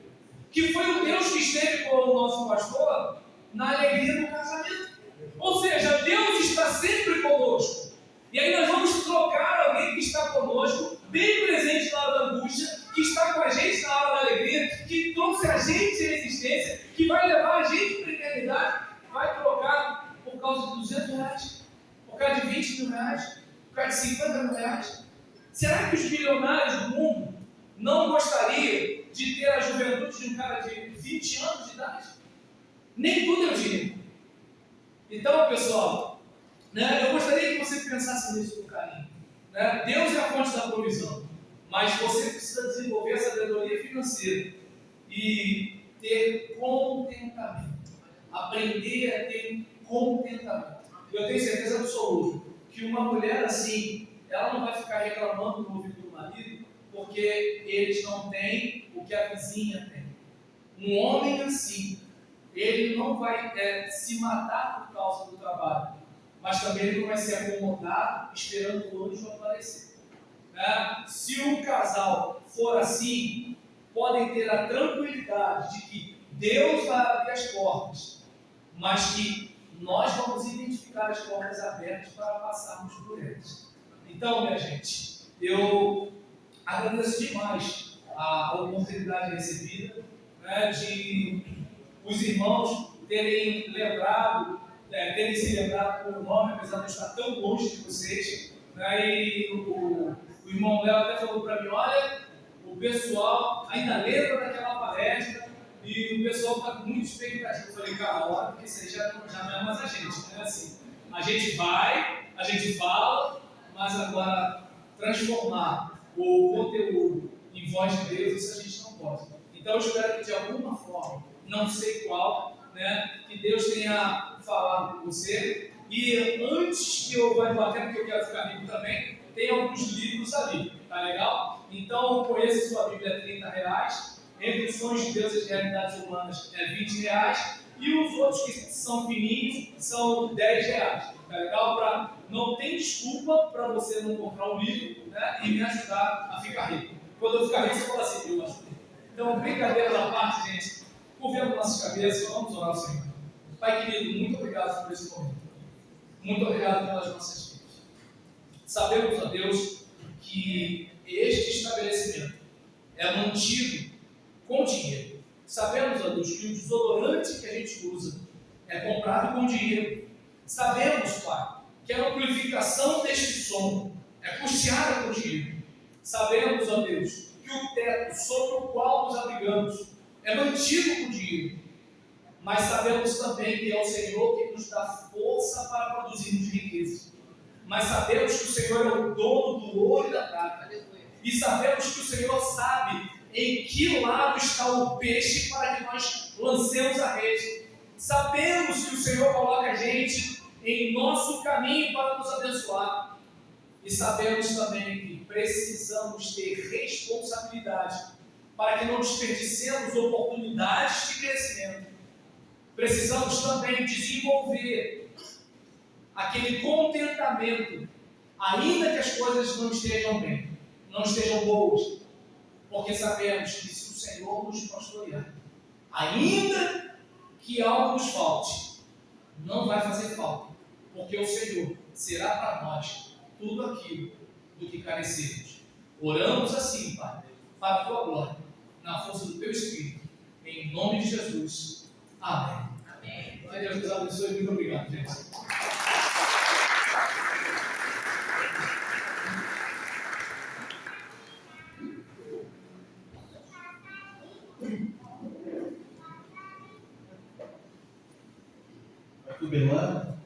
Que foi o Deus que esteve com o nosso pastor na alegria do casamento. Ou seja, Deus está sempre conosco. E aí nós vamos trocar alguém que está conosco, bem presente na hora da angústia, que está com a gente na hora da alegria, que trouxe a gente à existência, que vai levar a gente para a eternidade, vai trocar por causa de R$200, por causa de R$20 mil, por causa de R$50 mil. Será que os bilionários do mundo não gostariam de ter a juventude de um cara de 20 anos de idade? Nem tudo é o dinheiro. Então, pessoal, né, eu gostaria que você pensasse nisso com carinho. Né? Deus é a fonte da provisão, mas você precisa desenvolver a sabedoria financeira e ter contentamento. Aprender a ter contentamento. Eu tenho certeza absoluta que uma mulher assim, ela não vai ficar reclamando no ouvido do marido porque eles não têm o que a vizinha tem. Um homem assim, ele não vai se matar por causa do trabalho, mas também ele não vai se acomodar esperando o anjo aparecer. Né? Se o casal for assim, podem ter a tranquilidade de que Deus vai abrir as portas, mas que nós vamos identificar as portas abertas para passarmos por elas. Então, minha gente, eu agradeço demais a oportunidade recebida, né, de os irmãos terem se lembrado por nome, apesar de eu estar tão longe de vocês. Né, e o irmão Léo até falou para mim, olha, o pessoal ainda lembra daquela palestra e o pessoal está com muita expectativa. Eu falei, cara, olha, porque isso aí já não é mais a gente, né? Assim, a gente vai, a gente fala, mas agora transformar o conteúdo em voz de Deus, isso a gente não pode. Então eu espero que de alguma forma, não sei qual, né, que Deus tenha falado com você. E antes que eu vá embora, porque eu quero ficar rico também, tem alguns livros ali, tá legal? Então conheça sua Bíblia R$30, Entre os Sonhos de Deus e as Realidades Humanas é R$20, e os outros que são fininhos são R$10, tá legal? Não tem desculpa para você não comprar um livro, né, e me ajudar a ficar rico. Quando eu ficar rico, você fala assim, eu acho. Então, brincadeira da parte, gente, curvendo nossas cabeças, vamos orar ao Senhor. Pai querido, muito obrigado por esse momento. Muito obrigado pelas nossas vidas. Sabemos, ó Deus, que este estabelecimento é mantido com dinheiro. Sabemos, ó Deus, que o desodorante que a gente usa é comprado com dinheiro. Sabemos, Pai, que a amplificação deste som é custeada com dinheiro. Sabemos, ó Deus, que o teto sobre o qual nos abrigamos é mantido com dinheiro. Mas sabemos também que é o Senhor que nos dá força para produzirmos riqueza. Mas sabemos que o Senhor é o dono do ouro e da prata. E sabemos que o Senhor sabe em que lado está o peixe para que nós lancemos a rede. Sabemos que o Senhor coloca a gente em nosso caminho para nos abençoar. E sabemos também que precisamos ter responsabilidade para que não desperdicemos oportunidades de crescimento. Precisamos também desenvolver aquele contentamento, ainda que as coisas não estejam bem, não estejam boas, porque sabemos que se o Senhor nos pastorear, ainda que algo nos falte, não vai fazer falta, porque o Senhor será para nós tudo aquilo do que carecemos. Oramos assim, Pai, para a Tua glória, na força do Teu Espírito, em nome de Jesus. Amém. Amém. Que Deus nos abençoe. Muito obrigado, gente. Tudo bem, irmã?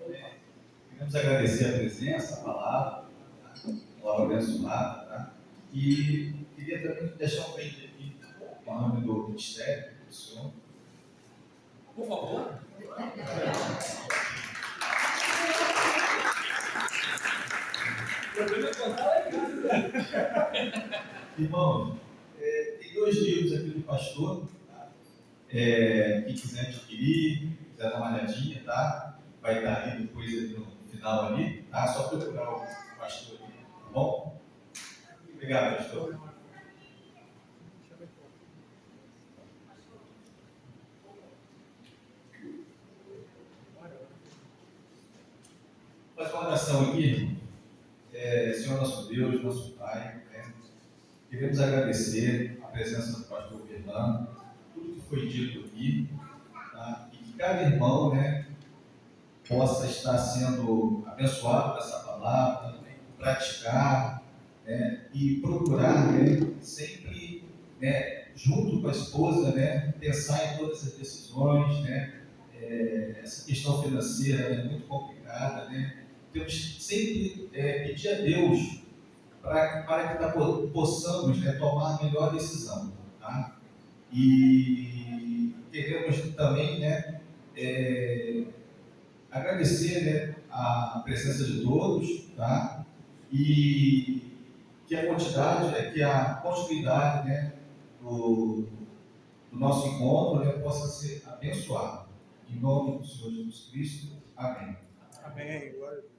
Queremos agradecer a presença, a palavra, a palavra abençoada, tá? E queria também deixar um brinde aqui, em nome do Ministério, do Senhor. Por favor. O problema é contar lá em casa. Irmão, tem 2 livros aqui do pastor, tá? Quem quiser adquirir, quiser dar uma olhadinha, tá? Vai estar ali depois ali no final ali, tá? Só procurar o pastor ali, tá bom? Obrigado, pastor. Faz uma oração aqui. Senhor nosso Deus, nosso Pai, né? Queremos agradecer a presença do pastor Fernando, tudo que foi dito aqui, tá? E que cada irmão, né, possa estar sendo abençoado por essa palavra, praticar, né, e procurar, né, sempre, né, junto com a esposa, né, pensar em todas as decisões, né, essa questão financeira é muito complicada, né, temos sempre pedir a Deus para que possamos, né, tomar a melhor decisão, tá? E queremos também, né, agradecer, né, a presença de todos, tá? E que a continuidade, né, do nosso encontro, né, possa ser abençoada. Em nome do Senhor Jesus Cristo. Amém. Amém. Glória a Deus.